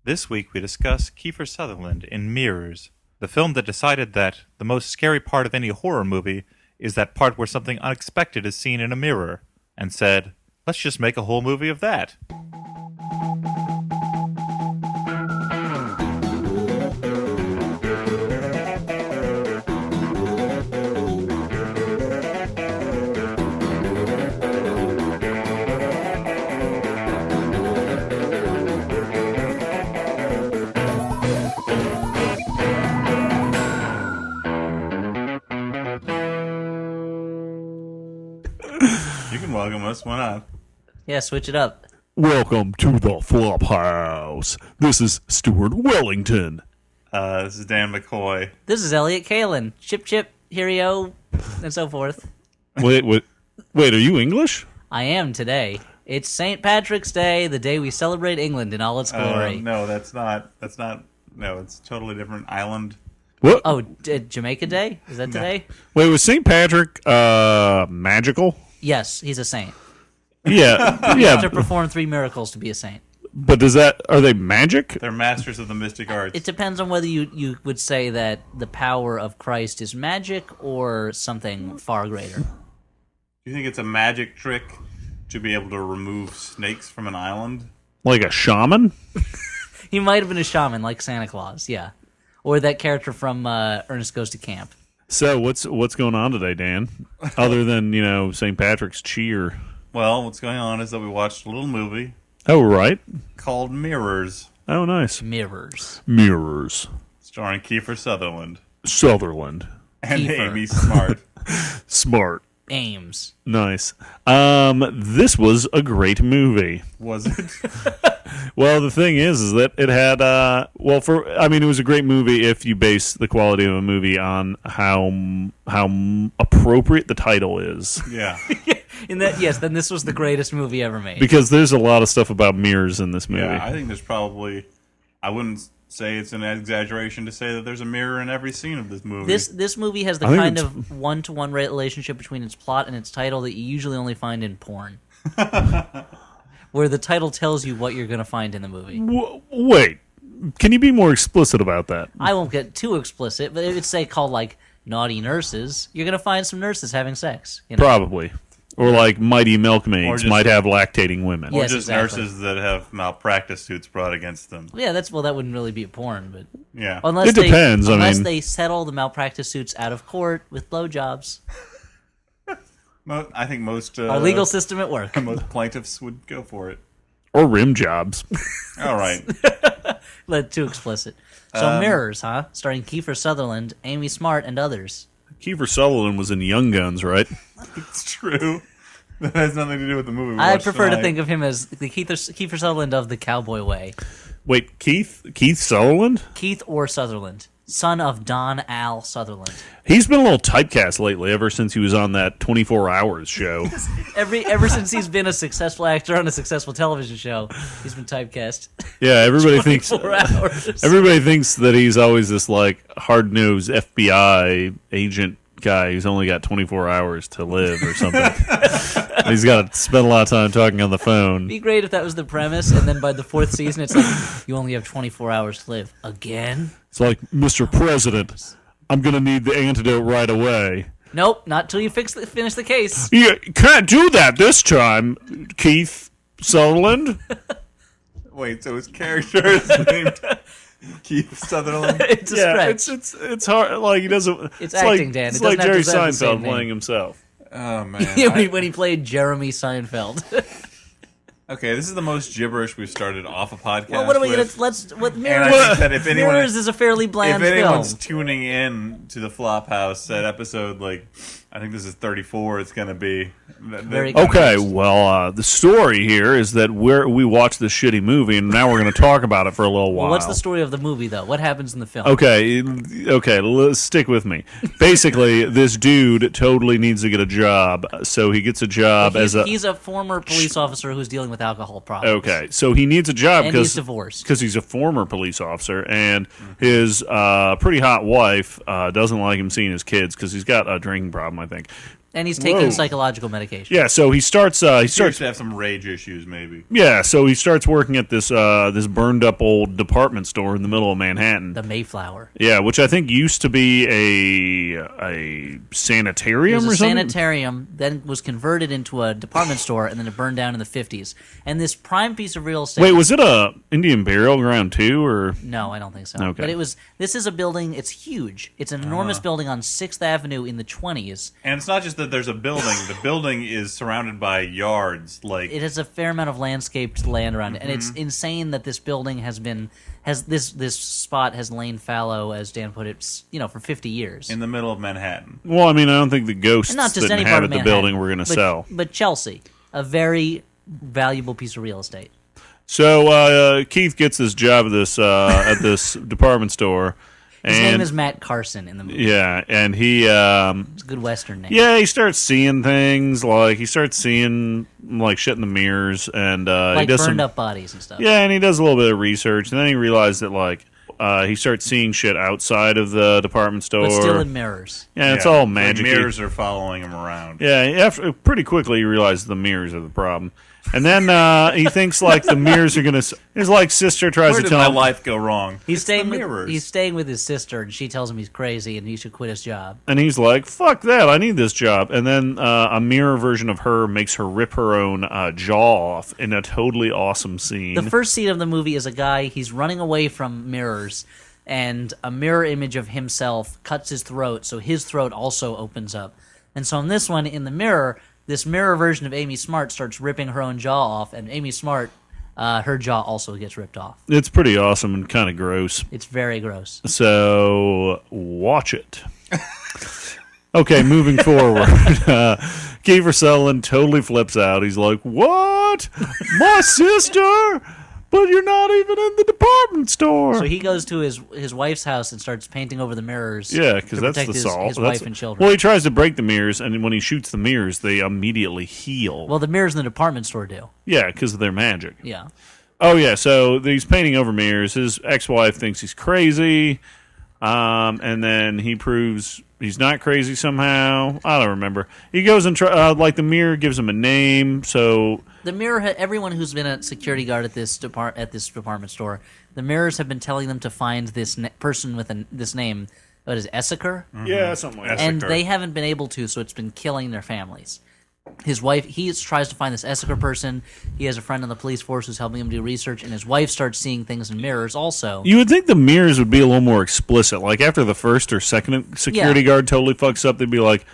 This week we discuss Kiefer Sutherland in Mirrors, the film that decided that the most scary part of any horror movie is that part where something unexpected is seen in a mirror, and said, let's just make a whole movie of that. You can welcome us, why not? Yeah, switch it up. Welcome to the Flophouse. This is Stuart Wellington. This is Dan McCoy. This is Elliot Kalin. Chip, chip, herio, and so forth. Wait, are you English? I am today. It's St. Patrick's Day, the day we celebrate England in all its glory. No, that's not. No, it's a totally different island. What? Oh, Jamaica Day? Is that today? Wait, was St. Patrick magical? Yes, he's a saint. Yeah, You have to yeah. perform 3 miracles to be a saint. But are they magic? They're masters of the mystic arts. It depends on whether you would say that the power of Christ is magic or something far greater. Do you think it's a magic trick to be able to remove snakes from an island? Like a shaman? He might have been a shaman like Santa Claus, yeah. Or that character from Ernest Goes to Camp. So what's going on today, Dan? Other than, St. Patrick's cheer. Well, what's going on is that we watched a little movie Oh, right. called Mirrors, Oh, nice. Mirrors. Mirrors. starring Kiefer Sutherland Sutherland. and Kiefer. Amy Smart. Smart. Ames. Nice. This was a great movie. Was it? Well, the thing is that it had, it was a great movie if you base the quality of a movie on how appropriate the title is. Yeah. In that, yes, then this was the greatest movie ever made. Because there's a lot of stuff about mirrors in this movie. Yeah, I think there's probably, I wouldn't say it's an exaggeration to say that there's a mirror in every scene of this movie. This movie has the I think kind it's- of one-to-one relationship between its plot and its title that you usually only find in porn. Where the title tells you what you're going to find in the movie. Wait, can you be more explicit about that? I won't get too explicit, but it would say called like Naughty Nurses. You're going to find some nurses having sex. You know? Probably. Or like Mighty Milkmaids Or just- might have lactating women. or Yes, just exactly. nurses that have malpractice suits brought against them. Yeah, that wouldn't really be a porn, but Yeah. unless It depends, Unless I mean- they settle the malpractice suits out of court with blowjobs. I think most Our legal system at work. most plaintiffs would go for it. Or rim jobs. All right. Led too explicit. So Mirrors, huh? Starring Kiefer Sutherland, Amy Smart, and others. Kiefer Sutherland was in Young Guns, right? It's true. That has nothing to do with the movie we I watched prefer to tonight. think of him as the Kiefer Sutherland of the Cowboy Way. Wait, Keith Sutherland? Keith or Sutherland, son of Don Al Sutherland. He's been a little typecast lately, ever since he was on that 24 Hours show. Ever since he's been a successful actor on a successful television show, he's been typecast. Yeah, everybody thinks 4 hours. everybody thinks that he's always this like hard-nosed FBI agent guy who's only got 24 hours to live or something. He's got to spend a lot of time talking on the phone. It'd be great if that was the premise, and then by the 4th season, it's like you only have 24 hours to live again. It's like, Mr. President, I'm going to need the antidote right away. Nope, not till you finish the case. You can't do that this time, Keith Sutherland. Wait, so his character is named Keith Sutherland? It's a stretch. it's hard. Like he doesn't. It's like, acting, Dan. It It's doesn't like have Jerry to have the same Seinfeld name. playing himself. Oh, man. Yeah, when he played Jeremy Seinfeld. Okay, this is the most gibberish we've started off a podcast Well, what are we going with. to... What And Mirrors... I think that if anyone... Mirrors is a fairly bland if film. anyone's tuning in to the Flophouse at episode, I think this is 34, it's going to be. Very good. Okay, well, the story here is that we watched this shitty movie, and now we're going to talk about it for a little while. Well, what's the story of the movie, though? What happens in the film? Okay, let's stick with me. Basically, this dude totally needs to get a job, so he gets a job He's a former police officer who's dealing with alcohol problems. Okay, so he needs a job And he's divorced. because he's a former police officer, and his pretty hot wife doesn't like him seeing his kids because he's got a drinking problem, I think. And he's taking Whoa. psychological medication. Yeah, so he starts. He Starts starts. to have some rage issues, maybe. Yeah, so he starts working at this this burned up old department store in the middle of Manhattan. The Mayflower. Yeah, which I think used to be a It sanitarium was or a something. sanitarium, then was converted into a department store, and then it burned down in the 50s. And this prime piece of real estate... Wait, was it a Indian burial ground too, or No, I don't think so. Okay. But it was. This is a building. It's huge. It's an enormous building on 6th Avenue in the 20s. And it's not just that there's a building. The building is surrounded by yards. Like It has a fair amount of landscaped land around it, and it's insane that this building has this spot has lain fallow, as Dan put it, for 50 years. in the middle of Manhattan. well, I mean, I don't think the ghosts And not just that any part of inhabit the Manhattan, building were going to but- sell. But Chelsea, a very valuable piece of real estate. So Keith gets this job at this department store, His and name is Matt Carson in the movie. yeah, and he It's a good Western name. yeah, he starts seeing things like he starts seeing like shit in the mirrors, and he like does burned some up bodies and stuff. yeah, and he does a little bit of research, and then he realized that like he starts seeing shit outside of the department store. But still in mirrors. Yeah, it's Yeah, all like magic. mirrors are following him around. Yeah, after, pretty quickly he realizes the mirrors are the problem. And then he thinks like the mirrors are going to... His like sister tries Where to did tell my him... life go wrong? He's staying the with mirrors. he's staying with his sister, and she tells him he's crazy and he should quit his job. And he's like, fuck that, I need this job. And then a mirror version of her makes her rip her own jaw off in a totally awesome scene. The first scene of the movie is a guy, he's running away from mirrors, and a mirror image of himself cuts his throat, so his throat also opens up. And so in this one, in the mirror, this mirror version of Amy Smart starts ripping her own jaw off, and Amy Smart, her jaw also gets ripped off. It's pretty awesome and kind of gross. It's very gross. So, watch it. Okay, moving forward. Kiefer Sutherland totally flips out. He's like, what? My sister? But you're not even in the department store. So he goes to his wife's house and starts painting over the mirrors. Yeah, because to that's protect the his, solve. his That's- wife and children. Well, he tries to break the mirrors, and when he shoots the mirrors, they immediately heal. Well, the mirrors in the department store do. Yeah, because of their magic. Yeah. Oh, yeah, so he's painting over mirrors. His ex-wife thinks he's crazy, and then he proves he's not crazy somehow. I don't remember. He goes and the mirror gives him a name, so... The mirror. Everyone who's been a security guard at this department store, the mirrors have been telling them to find this person with this name. What is it, Essaker? Yeah, something like that. And Essaker. they haven't been able to, so it's been killing their families. His wife, he tries to find this Essaker person. He has a friend on the police force who's helping him do research, and his wife starts seeing things in mirrors also. You would think the mirrors would be a little more explicit. Like after the first or second security Yeah. guard totally fucks up, they'd be like,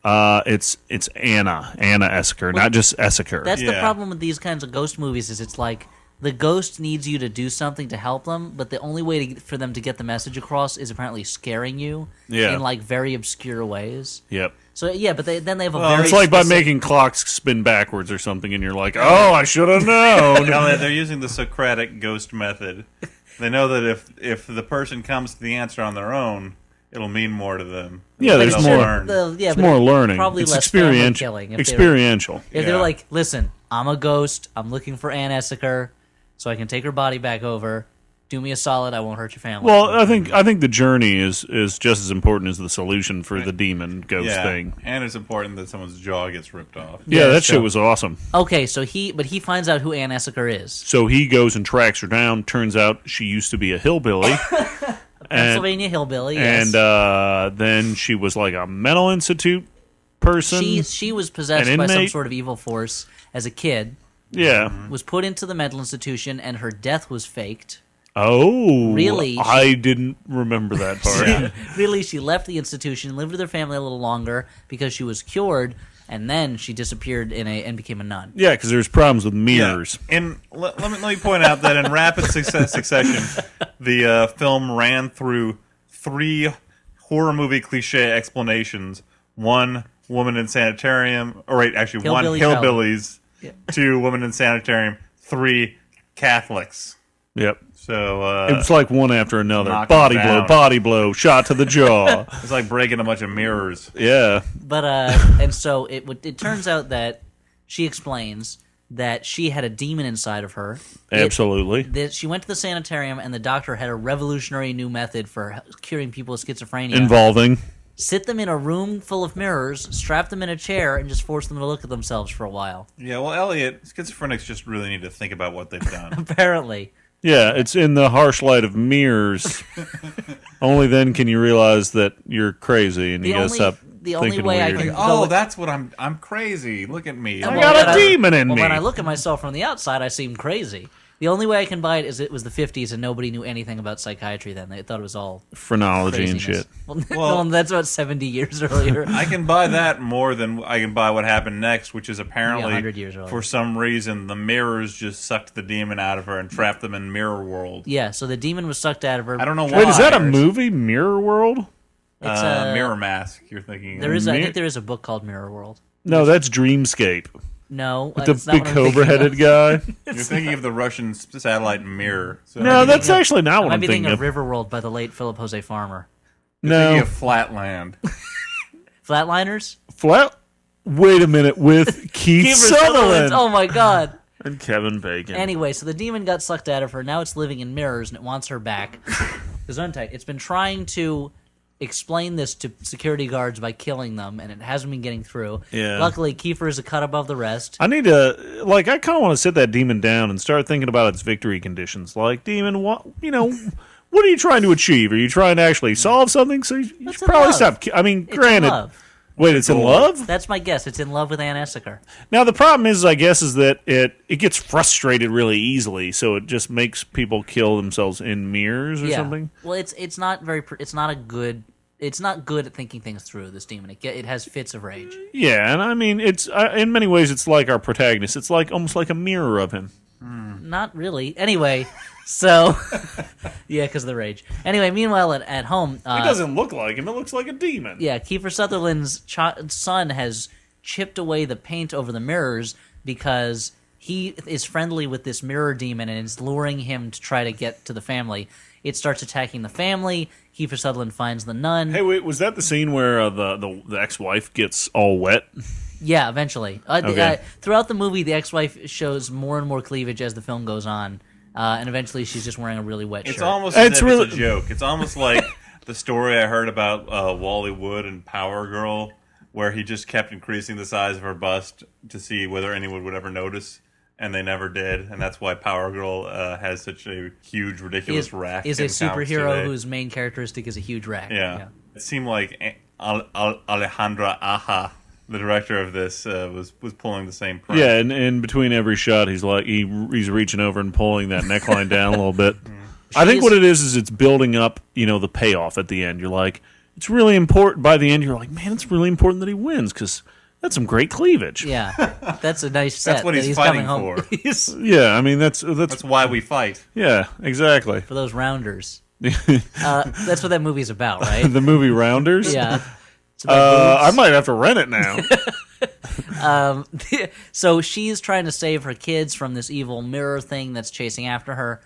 it's Anna Essaker, not just Essaker. That's the Yeah. problem with these kinds of ghost movies is it's like the ghost needs you to do something to help them, but the only way for them to get the message across is apparently scaring you Yeah. in like very obscure ways. Yep. So yeah, but then they have a Well, very It's like by specific- making clocks spin backwards or something, and you're like, oh, I should have known. No, they're using the Socratic ghost method. They know that if the person comes to the answer on their own, it'll mean more to them. Yeah, there's They'll more- learn. Yeah, It's but more learning. Probably It's less family experiential. killing. If they were- Experiential. If Yeah. they're like, listen, I'm a ghost. I'm looking for Ann Essaker, so I can take her body back over. Do me a solid. I won't hurt your family. Well, I think the journey is just as important as the solution for the demon ghost Yeah, thing. and it's important that someone's jaw gets ripped off. Yeah, that that's shit true. was awesome. okay, so he finds out who Ann Essaker is. So he goes and tracks her down. Turns out she used to be a hillbilly. Pennsylvania hillbilly. Yes. And then she was like a mental institute person. she was possessed an by some inmate? sort of evil force as a kid. Yeah. Was put into the mental institution, and her death was faked. Oh, Really? I didn't remember that part. Really, she left the institution, lived with her family a little longer because she was cured, and then she disappeared and became a nun. Yeah, because there's problems with mirrors. Yeah. And let me point out that in rapid succession, the film ran through 3 horror movie cliche explanations. 1, woman in sanitarium. Or wait, actually, 1, Hillbilly hillbillies. Yeah. 2, woman in sanitarium. 3, Catholics. Yep. So It was like one after another. knock Body them blow, down. body blow, shot to the jaw. it's like breaking a bunch of mirrors. Yeah. But and so it turns out that she explains that she had a demon inside of her. Absolutely. That she went to the sanitarium, and the doctor had a revolutionary new method for curing people with schizophrenia. Involving. sit them in a room full of mirrors, strap them in a chair, and just force them to look at themselves for a while. Yeah, well, Elliot, schizophrenics just really need to think about what they've done. Apparently. Yeah, it's in the harsh light of mirrors. Only then can you realize that you're crazy and you gotta stop the only thinking way I weird. can Oh, that's what I'm crazy. Look at me. I got a demon in me. When I look at myself from the outside, I seem crazy. The only way I can buy it is it was the 50s and nobody knew anything about psychiatry then. They thought it was all Phrenology and craziness. shit. Well, that's about 70 years earlier. I can buy that more than I can buy what happened next, which is apparently, 100 years earlier. for some reason, the mirrors just sucked the demon out of her and trapped them in mirror world. Yeah, so the demon was sucked out of her. I don't know why. Wait, is that a movie, Mirror World? It's Mirror Mask, you're thinking. There is, I think there is a book called Mirror World. No, that's Dreamscape. No, With that's the not big what I'm thinking cobra-headed of. guy. You're thinking of the Russian satellite Mirror. So No, that's actually not I what might I'm be thinking thinking of. of River World by the late Philip Jose Farmer. you're thinking No, of Flatland. Flatliners? Flat. Wait a minute, with Keith Sutherland Oh my god. and Kevin Bacon. Anyway, so the demon got sucked out of her. Now it's living in mirrors and it wants her back. It's been trying to explain this to security guards by killing them, and it hasn't been getting through. Yeah. Luckily, Kiefer is a cut above the rest. I need to, I kind of want to sit that demon down and start thinking about its victory conditions. Like, demon, what are you trying to achieve? Are you trying to actually solve something? So you should in probably love. stop. I mean, It's granted. in love. Wait, it's in love? That's my guess. It's in love with Ann Essaker. Now the problem is, I guess, is that it gets frustrated really easily, so it just makes people kill themselves in mirrors or something. Well, it's not very. It's not a good. It's not good at thinking things through. This demon. It has fits of rage. Yeah, and I mean, it's in many ways, it's like our protagonist. It's like almost like a mirror of him. Not really. Anyway, so yeah, because of the rage. Anyway, meanwhile at home, It doesn't look like him. It looks like a demon. yeah, Kiefer Sutherland's son has chipped away the paint over the mirrors because he is friendly with this mirror demon and is luring him to try to get to the family. It starts attacking the family. Kiefer Sutherland finds the nun. Hey, wait, was that the scene where the ex-wife gets all wet? Yeah, eventually. Okay. Throughout the movie, the ex-wife shows more and more cleavage as the film goes on, and eventually she's just wearing a really wet shirt. It's almost It's as if really- it's a joke. It's almost like the story I heard about Wally Wood and Power Girl, where he just kept increasing the size of her bust to see whether anyone would ever notice, and they never did. And that's why Power Girl has such a huge, ridiculous rack. is a in comics superhero today. whose main characteristic is a huge rack. Yeah. It seemed like Alejandra Aja, the director of this, was pulling the same prank. Yeah, and in between every shot, he's reaching over and pulling that neckline down a little bit. I think what it is it's building up, the payoff at the end. You're like, it's really important. By the end, you're like, man, it's really important that he wins because that's some great cleavage. Yeah, that's a nice set. That's what that he's coming fighting home. for. Yeah, I mean that's That's why we fight. yeah, exactly. For those rounders. That's what that movie's about, right? The movie Rounders. Yeah. It's about I boobs. might have to rent it now. So she's trying to save her kids from this evil mirror thing that's chasing after her.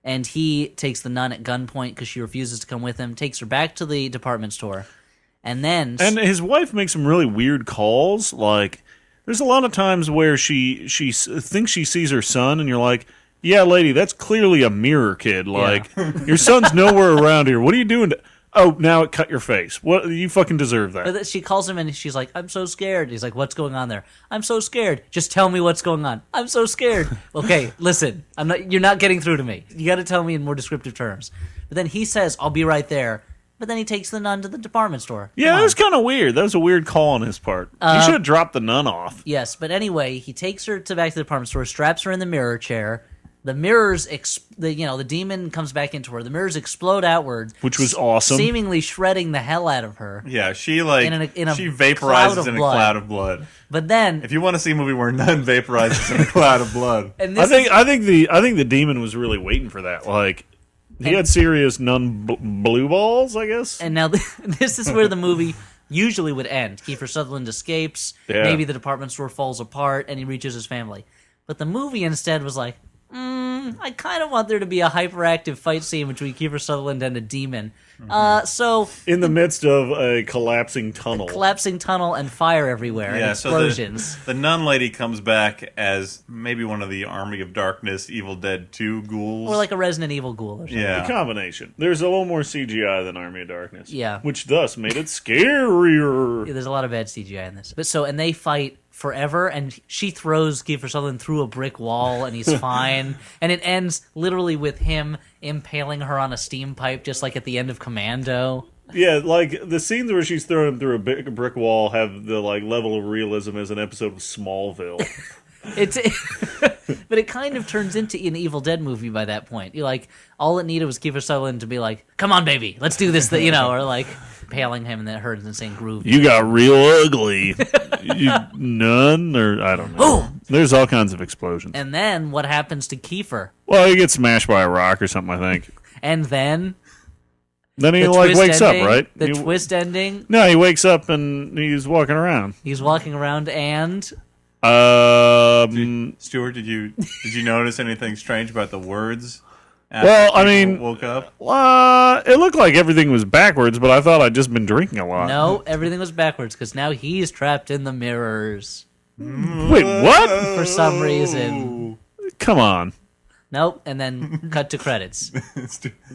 And he takes the nun at gunpoint because she refuses to come with him, takes her back to the department store. And then... And his wife makes some really weird calls. Like, there's a lot of times where she thinks she sees her son, and you're like, yeah, lady, that's clearly a mirror kid. Like, your son's nowhere around here. What are you doing? Oh, now it cut your face. What? You fucking deserve that. But she calls him and she's like, I'm so scared. He's like, what's going on there? I'm so scared. Just tell me what's going on. I'm so scared. Okay, listen. You're not getting through to me. You got to tell me in more descriptive terms. But then he says, I'll be right there. But then he takes the nun to the department store. Yeah, Come that was on. kind of weird. That was a weird call on his part. He should have dropped the nun off. Yes, but anyway, he takes her back to the department store, straps her in the mirror chair. The mirrors, the demon comes back into her. The mirrors explode outward, Which was awesome. seemingly shredding the hell out of her. Yeah, she In a she cloud vaporizes of in a blood. cloud of blood. But then, If you want to see a movie where nun vaporizes in a cloud of blood, and I this think the demon was really waiting for that. Like, he had serious nun blue balls, I guess. And now this is where the movie usually would end. Kiefer Sutherland escapes. Yeah. Maybe the department store falls apart and he reaches his family. But the movie instead was like, I kind of want there to be a hyperactive fight scene between Kiefer Sutherland and a demon. So In the midst of a collapsing tunnel. collapsing tunnel and fire everywhere and explosions. So the nun lady comes back as maybe one of the Army of Darkness, Evil Dead 2 ghouls. Or like a Resident Evil ghoul or something. yeah. Combination. There's a little more CGI than Army of Darkness. Yeah. Which thus made it scarier. Yeah, there's a lot of bad CGI in this. And they fight forever, and she throws Kiefer Sutherland through a brick wall, and he's fine. And it ends literally with him impaling her on a steam pipe, just like at the end of Commando. Yeah, like the scenes where she's thrown him through a brick wall have the like level of realism as an episode of Smallville. But it kind of turns into an Evil Dead movie by that point. You're like, all it needed was Kiefer Sutherland to be like, "Come on, baby, let's do this," or like impaling him and then her insane groove. You got real ugly. You nun, or I don't know. Boom! There's all kinds of explosions. And then what happens to Kiefer? Well, he gets smashed by a rock or something, I think. And then Then he the like twist wakes ending, up, right? The twist ending. No, he wakes up and he's walking around. He's walking around and Stuart, did you notice anything strange about the words? Well, I people mean, woke up. It looked like everything was backwards, but I thought I'd just been drinking a lot. no, everything was backwards because now he's trapped in the mirrors Wait, what? for some reason. Come on. Nope. And then cut to credits.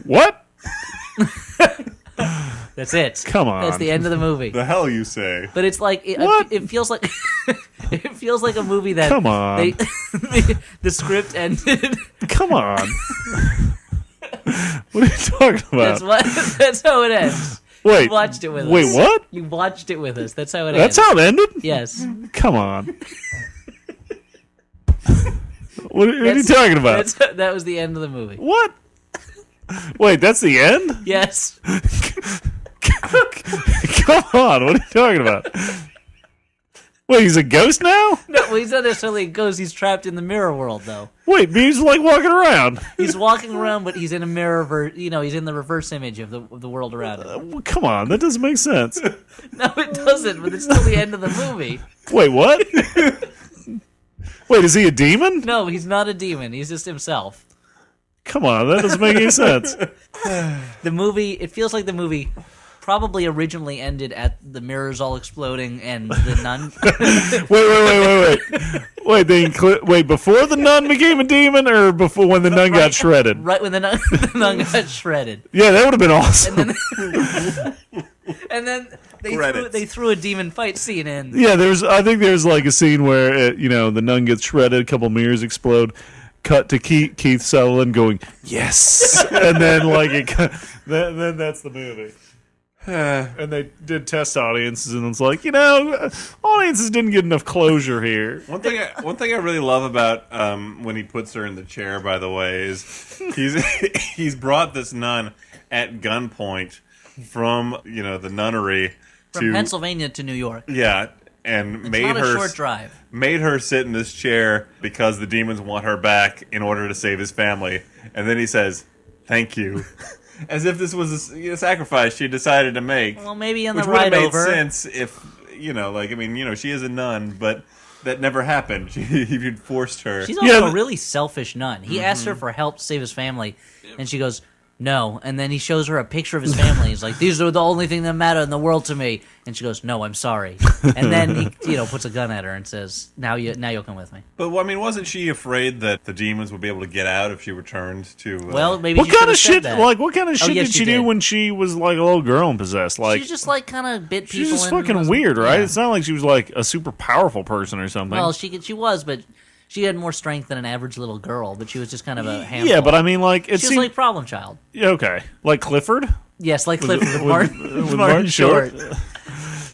What? That's it. Come on. That's the end of the movie. The hell you say? But it's like What? it feels like it feels like a movie that Come on. the script ended. Come on. What are you talking about? That's how it ends. Wait. You watched it with us. Wait, what? You watched it with us. That's how it That's ends. how it ended? Yes. Come on. What are you talking about? That was the end of the movie. What? Wait, that's the end? Yes. Come on, what are you talking about? Wait, he's a ghost now? No, well, he's not necessarily a ghost. He's trapped in the mirror world, though. Wait, but he's like walking around. He's walking around, but he's in a mirror. He's in the reverse image of the world around him. Well, come on, that doesn't make sense. No, it doesn't. But it's still the end of the movie. Wait, what? Wait, is he a demon? No, he's not a demon. He's just himself. Come on, that doesn't make any sense. The movie. It feels like the movie probably originally ended at the mirrors all exploding and the nun. Wait, before the nun became a demon or before when the nun got shredded? Right when the nun got shredded. Yeah, that would have been awesome. And then Credits. they threw a demon fight scene in. Yeah, I think there's like a scene where the nun gets shredded, a couple mirrors explode, cut to Keith Sutherland going yes, and then then that's the movie. And they did test audiences, and it's like audiences didn't get enough closure here. One thing I really love about when he puts her in the chair, by the way, is he's brought this nun at gunpoint from the nunnery From Pennsylvania to New York. Yeah, and It's not a short drive. Made her sit in this chair because the demons want her back in order to save his family. And then he says, "Thank you," as if this was a sacrifice she decided to make. Well, maybe on the which would have ride made over. sense if she is a nun, but that never happened. He forced her. She's also a really selfish nun. He asked her for help to save his family, and she goes, "No." And then he shows her a picture of his family. He's like, "These are the only thing that matter in the world to me." And she goes, "No, I'm sorry." And then he, puts a gun at her and says, "Now you'll come with me." But wasn't she afraid that the demons would be able to get out if she returned to? Well, maybe What she should kind have of said shit? that. What kind of shit yes, did she she do did. when she was like a little girl and possessed? She's just kind of bit people. she's just and fucking was- weird, right? yeah. It's not like she was like a super powerful person or something. Well, she was, but she had more strength than an average little girl. But she was just kind of a handful. yeah, but I mean, like it she was seemed like problem child. yeah, okay, like Clifford. Yes, like Clifford with with Martin Martin Short.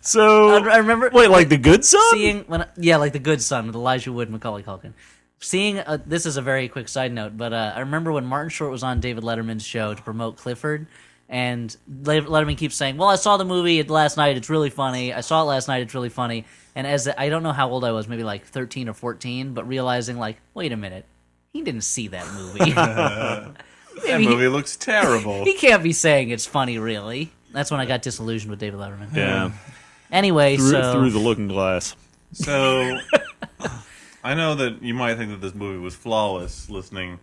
So I remember. wait, like the good son? Seeing like the good son with Elijah Wood, Macaulay Culkin. Seeing this is a very quick side note, but I remember when Martin Short was on David Letterman's show to promote Clifford, and Letterman keeps saying, "Well, I saw the movie last night. It's really funny. I saw it last night. It's really funny." And I don't know how old I was, maybe like 13 or 14, but realizing like, wait a minute, he didn't see that movie. that movie looks terrible. He can't be saying it's funny, really. That's when I got disillusioned with David Letterman. Yeah, Anyway, through the looking glass. So, I know that you might think that this movie was flawless listening,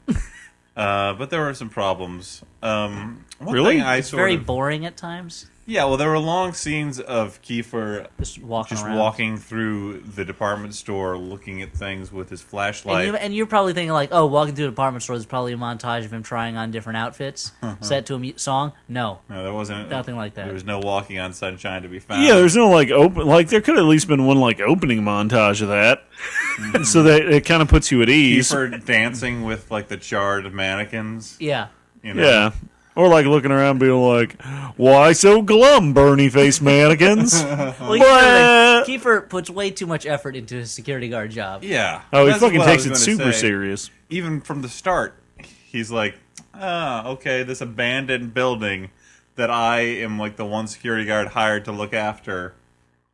but there were some problems. One Really? thing I It's sort very of, boring at times. yeah, well, there were long scenes of Kiefer Just walking just around. walking through the department store, looking at things with his flashlight. And you're probably thinking like, oh, walking through a department store is probably a montage of him trying on different outfits set to a song. No, No, there wasn't nothing like that. There was no walking on sunshine to be found. Yeah, there's no like open. Like there could at least been one like opening montage of that, so that it kind of puts you at ease. Kiefer dancing with like the charred mannequins. Yeah. You know? Yeah. Or like looking around being like, why so glum, Bernie face mannequins? Well, What? Kiefer puts way too much effort into his security guard job. Yeah. Oh, he That's fucking what I takes was it gonna super say. serious. Even from the start, he's like, okay, this abandoned building that I am like the one security guard hired to look after.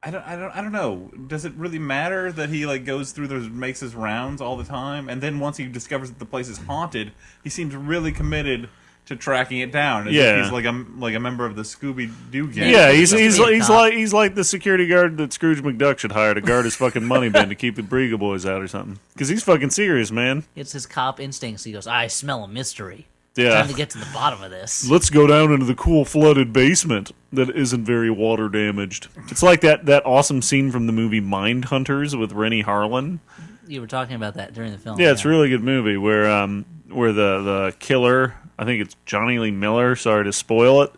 I don't know. Does it really matter that he like goes through those, makes his rounds all the time, and then once he discovers that the place is haunted, he seems really committed to tracking it down. As if Yeah. he's like a member of the Scooby Doo gang. Yeah, he's he's supposed to be a he's cop. like he's like the security guard that Scrooge McDuck should hire to guard his fucking money bin to keep the Briga Boys out or something. Because he's fucking serious, man. It's his cop instincts. He goes, I smell a mystery. Yeah. Time to get to the bottom of this. Let's go down into the cool flooded basement that isn't very water damaged. It's like that awesome scene from the movie Mindhunters with Rennie Harlan. You were talking about that during the film. Yeah, it's a really good movie where the killer, I think it's Johnny Lee Miller, sorry to spoil it,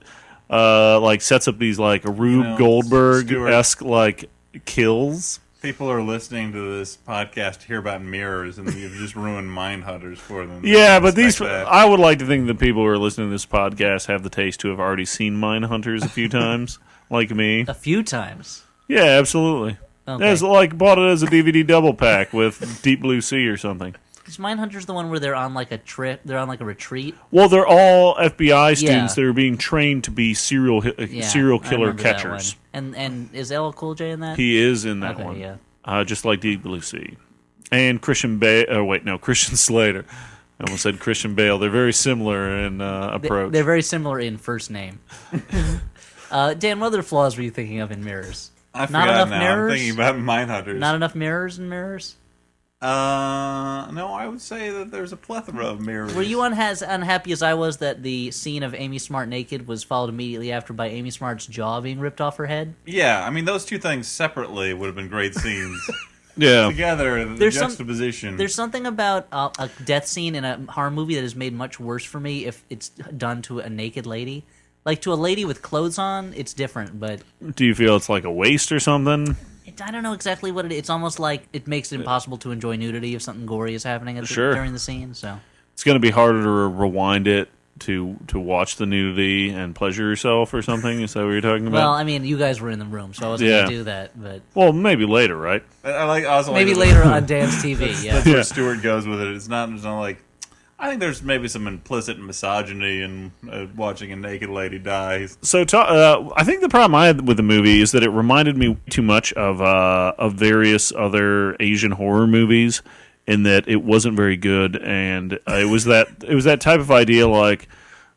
like sets up these like Rube Goldberg-esque like kills. People are listening to this podcast to hear about mirrors, and you've just ruined Mindhunters for them. Yeah, but Expect these that. I would like to think that people who are listening to this podcast have the taste to have already seen Mindhunters a few times, like me. A few times. Yeah, absolutely. Okay. As like bought it as a DVD double pack with Deep Blue Sea or something. Is Mindhunters the one where they're on like a trip? They're on like a retreat? Well, they're all FBI students Yeah. that are being trained to be serial Yeah, killer I remember that catchers. one. And is LL Cool J in that? He is in that Okay, one. yeah. Just like Deep Blue Sea. And Christian Christian Slater. I almost said Christian Bale. They're very similar in approach. They're very similar in first name. Dan, what other flaws were you thinking of in Mirrors? I Not forgot enough now. mirrors? I'm thinking about Mindhunters. Not enough mirrors in Mirrors? No, I would say that there's a plethora of mirrors. Were you unhappy as I was that the scene of Amy Smart naked was followed immediately after by Amy Smart's jaw being ripped off her head? Yeah, I mean, those two things separately would have been great scenes. yeah. Together, the There's some- juxtaposition. There's something about a death scene in a horror movie that is made much worse for me if it's done to a naked lady. Like, to a lady with clothes on, it's different, but Do you feel it's like a waste or something? I don't know exactly what it is. It's almost like it makes it impossible to enjoy nudity if something gory is happening Sure. during the scene, so... It's going to be harder to rewind it to watch the nudity and pleasure yourself or something. Is that what you're talking about? Well, I mean, you guys were in the room, so I wasn't Yeah. going to do that, but... Well, maybe later, right? I also Maybe like later on Dan's TV, yeah. That's where Yeah. Stewart goes with it. It's not like. I think there's maybe some implicit misogyny in watching a naked lady die. So I think the problem I had with the movie is that it reminded me too much of various other Asian horror movies, in that it wasn't very good, and it was that type of idea like,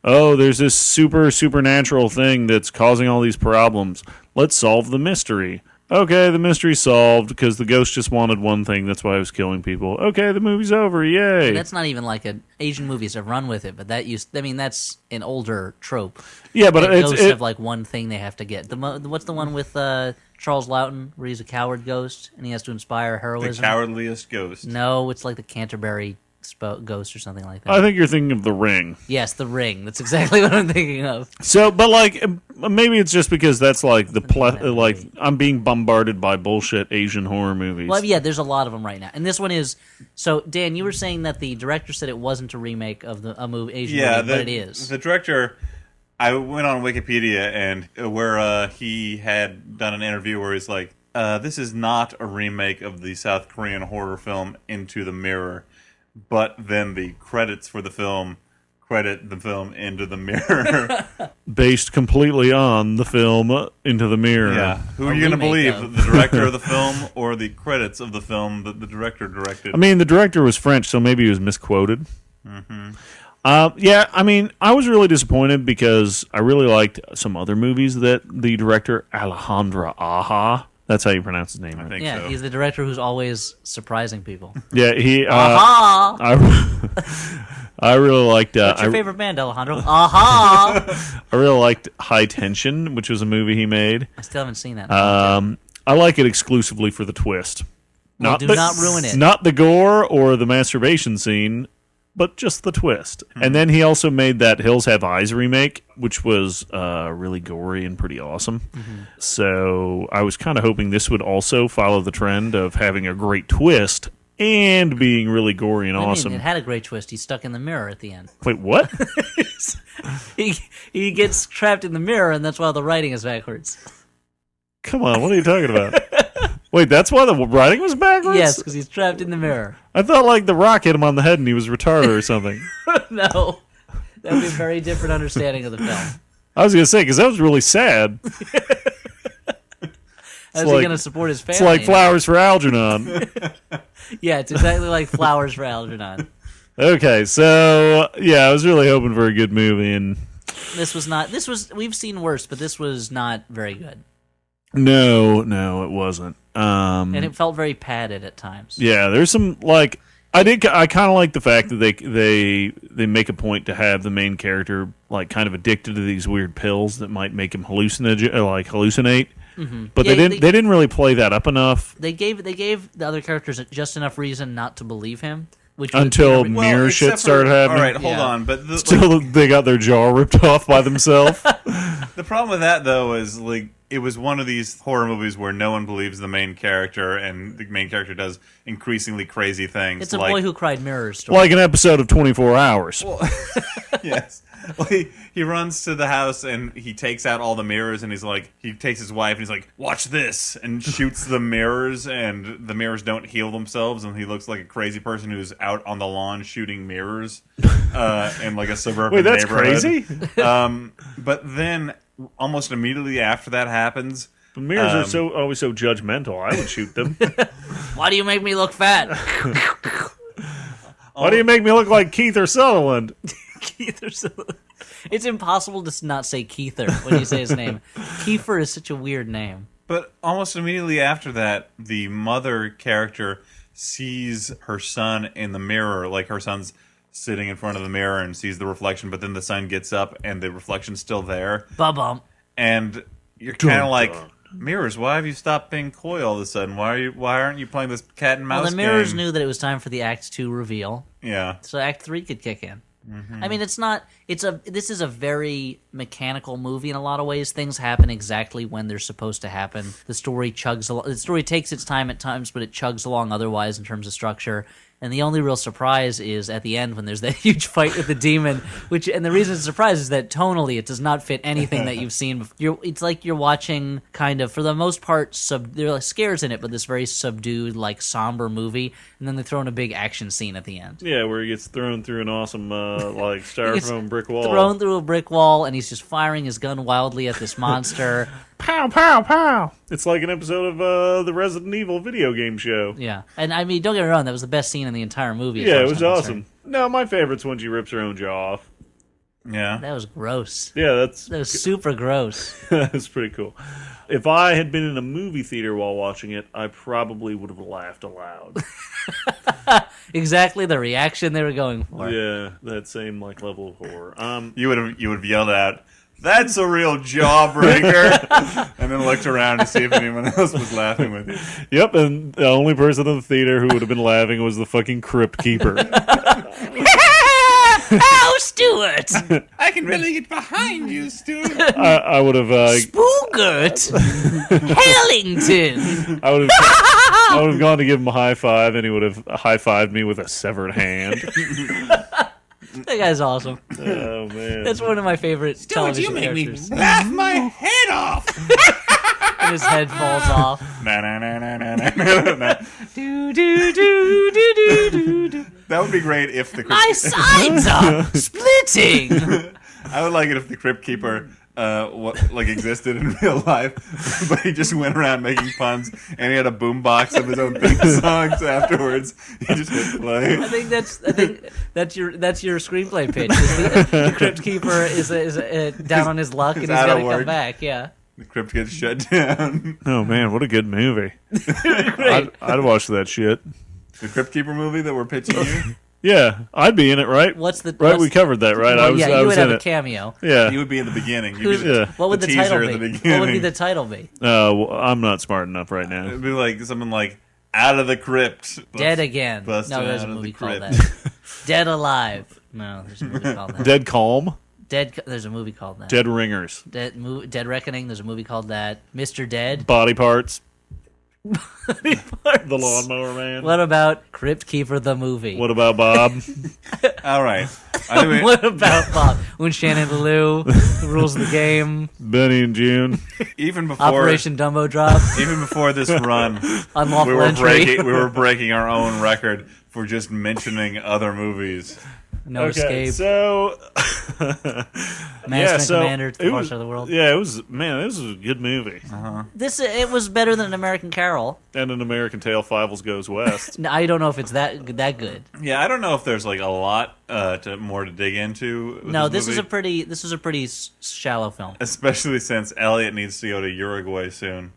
oh, there's this supernatural thing that's causing all these problems. Let's solve the mystery. Okay, the mystery's solved because the ghost just wanted one thing. That's why I was killing people. Okay, the movie's over. Yay! That's not even like Asian movies have run with it, but that's an older trope. Yeah, but Like, it's ghosts have like one thing they have to get. What's the one with Charles Loughton where he's a coward ghost and he has to inspire The heroism? cowardliest ghost. No, it's like the Canterbury ghost or something like that. I think you're thinking of The Ring. Yes, The Ring. That's exactly what I'm thinking of. So, but like, maybe it's just because that's like that like movie. I'm being bombarded by bullshit Asian horror movies. Well, yeah, there's a lot of them right now, and this one is. So, Dan, you were saying that the director said it wasn't a remake of a movie, Asian Yeah, movie, but it is. The director. I went on Wikipedia and where he had done an interview where he's like, "This is not a remake of the South Korean horror film Into the Mirror." But then the credits for the film credit the film Into the Mirror. Based completely on the film Into the Mirror. Yeah. Who are A you going to remake believe? of. The director of the film or the credits of the film that the director directed? I mean, the director was French, so maybe he was misquoted. Mm-hmm. Yeah, I mean, I was really disappointed because I really liked some other movies that the director Alejandra Aja That's how you pronounce his name, I right? think Yeah, so. he's the director who's always surprising people. Yeah, he. Aha! I really liked. What's your favorite band, Alejandro? Aha! I really liked High Tension, which was a movie he made. I still haven't seen that. I like it exclusively for the twist. Well, do not ruin it. Not the gore or the masturbation scene, but just the twist. And then he also made that Hills Have Eyes remake, which was really gory and pretty awesome. So I was kind of hoping this would also follow the trend of having a great twist and being really gory and What do you mean? awesome. It had a great twist. He's stuck in the mirror at the end. Wait, what? He gets trapped in the mirror, and that's why the writing is backwards. Come on, what are you talking about? Wait, that's why the writing was backwards? Yes, because he's trapped in the mirror. I thought like the rock hit him on the head and he was retarded or something. No, that would be a very different understanding of the film. I was gonna say because that was really sad. How's he like- going to support his family? It's like Flowers for Algernon. Yeah, it's exactly like Flowers for Algernon. Okay, so yeah, I was really hoping for a good movie, and This was not. This was. We've seen worse, but this was not very good, no, it wasn't. and it felt very padded at times. Yeah, there's some like I kind of like the fact that they make a point to have the main character like kind of addicted to these weird pills that might make him hallucinate. But Yeah, they didn't really play that up enough They gave the other characters just enough reason not to believe him, which until would, mirror shit except started happening. All right, hold Yeah. on. But the, Still, they got their jaw ripped off by themselves. the problem with that, though, is like it was one of these horror movies where no one believes the main character, and the main character does increasingly crazy things. It's a like, Boy Who Cried Mirrors story. Like an episode of 24 Hours. Yes. Well, he runs to the house and he takes out all the mirrors and he takes his wife and he's like, watch this, and shoots the mirrors, and the mirrors don't heal themselves, and he looks like a crazy person who's out on the lawn shooting mirrors in like a suburban Wait, that's neighborhood. crazy? But then almost immediately after that happens, The mirrors are always so judgmental. I would shoot them. Why do you make me look fat? Why do you make me look like Keith or Sutherland? It's impossible to not say Keither when you say his name. Kiefer is such a weird name. but almost immediately after that, the mother character sees her son in the mirror, like her son's sitting in front of the mirror and sees the reflection, but then the son gets up and the reflection's still there, Ba-bum. and you're kind of like, dun. mirrors, why have you stopped being coy all of a sudden? Why aren't you playing this cat and mouse Well, the mirrors game? knew that it was time for the Act 2 reveal, Yeah. so Act 3 could kick in. I mean, this is a very mechanical movie in a lot of ways. Things happen exactly when they're supposed to happen. The story chugs along. The story takes its time at times, but it chugs along otherwise in terms of structure. And the only real surprise is at the end when there's that huge fight with the demon. And the reason it's a surprise is that tonally it does not fit anything that you've seen before. It's like you're watching kind of, for the most part, there are scares in it, but this very subdued, like somber movie. And then they throw in a big action scene at the end. Yeah, where he gets thrown through an awesome like He gets styrofoam brick wall. Thrown through a brick wall, and he's just firing his gun wildly at this monster. Pow, pow, pow. It's like an episode of the Resident Evil video game show. Yeah, and I mean, don't get me wrong, that was the best scene in the entire movie. as Yeah, far it as was I'm awesome. concerned. No, my favorite's when she rips her own jaw off. Yeah. That was gross. Yeah, That was super gross. that's pretty cool. If I had been in a movie theater while watching it, I probably would have laughed aloud. Exactly the reaction they were going for. Yeah, that same like level of horror. You would have yelled out, "That's a real jawbreaker," and then looked around to see if anyone else was laughing with you. Yep, and the only person in the theater who would have been laughing was the fucking crypt keeper. Oh, Stuart! I can really get behind you, Stu. I would have. Spoogert! Hellington! I would have gone to give him a high five, and he would have high fived me with a severed hand. That guy's awesome. Oh man, That's one of my favorite television characters. laugh my head off. And his head falls off. Na, na, na, na, na, na, na, na. Do, do, do, do, do, do, do. That would be great if the My sides are splitting! I would like it if the Crypt Keeper existed in real life, but he just went around making puns, and he had a boombox of his own theme songs afterwards. He just hit play. I think that's your screenplay pitch. The Crypt Keeper is down on his luck, and he's out got of to come work. back. Yeah, The crypt gets shut down. Oh man, what a good movie! I'd watch that shit. The Crypt Keeper movie that we're pitching you. Yeah, I'd be in it, right? We covered that, right? Well, I was you would have in a it. cameo. Yeah. You would be in the beginning. You'd Who's- be the, Yeah. What would the teaser title at the be? beginning. What would be the title be? Well, I'm not smart enough right now. It'd be like something like "Out of the Crypt." Dead Again. No, busted there's a out of movie the called crypt. that. Dead Alive. No, there's a movie called that. Dead Calm, There's a movie called that. Dead Ringers, Dead Reckoning. There's a movie called that. Mr. Dead. Body Parts, The Lawnmower Man. What about Crypt Keeper the movie? What about Bob? All right. I think we- What about Bob? When Shannon Lou rules the game. Benny and June. even before Operation Dumbo Drop. even before this run, Unlawful we entry. were breaking our own record for just mentioning other movies. No Escape. so Master and Commander to the it Far was, Side of the World. Yeah, it was. Man, this was a good movie. It was better than An American Carol. And An American Tale, Fievel Goes West. No, I don't know if it's that good. Yeah, I don't know if there's like a lot more to dig into. With No, this this movie, is a pretty shallow film. especially since Elliot needs to go to Uruguay soon.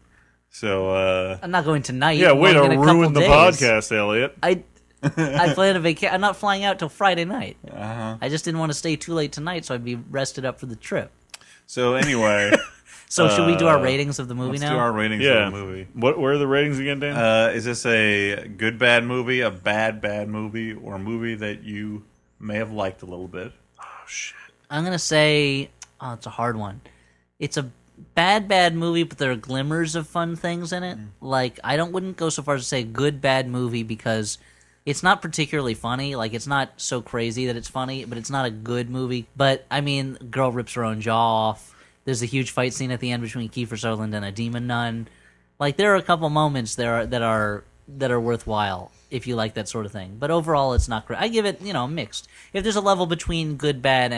So I'm not going tonight. Yeah, way to I'm going in a couple ruin the days. podcast, Elliot. I plan a vacation. I'm not flying out till Friday night. I just didn't want to stay too late tonight, so I'd be rested up for the trip. Anyway, So should we do our ratings of the movie let's now? do our ratings Yeah. of the movie. Where are the ratings again, Dan? Is this a good bad movie, a bad movie, or a movie that you may have liked a little bit? I'm gonna say, it's a hard one. It's a bad movie, but there are glimmers of fun things in it. Like wouldn't go so far as to say good bad movie because it's not particularly funny. Like it's not so crazy that it's funny, but it's not a good movie. But I mean, girl rips her own jaw off. There's a huge fight scene at the end between Kiefer Sutherland and a demon nun. Like there are a couple moments there that are worthwhile if you like that sort of thing. But overall, it's not great. I give it mixed. If there's a level between good, bad,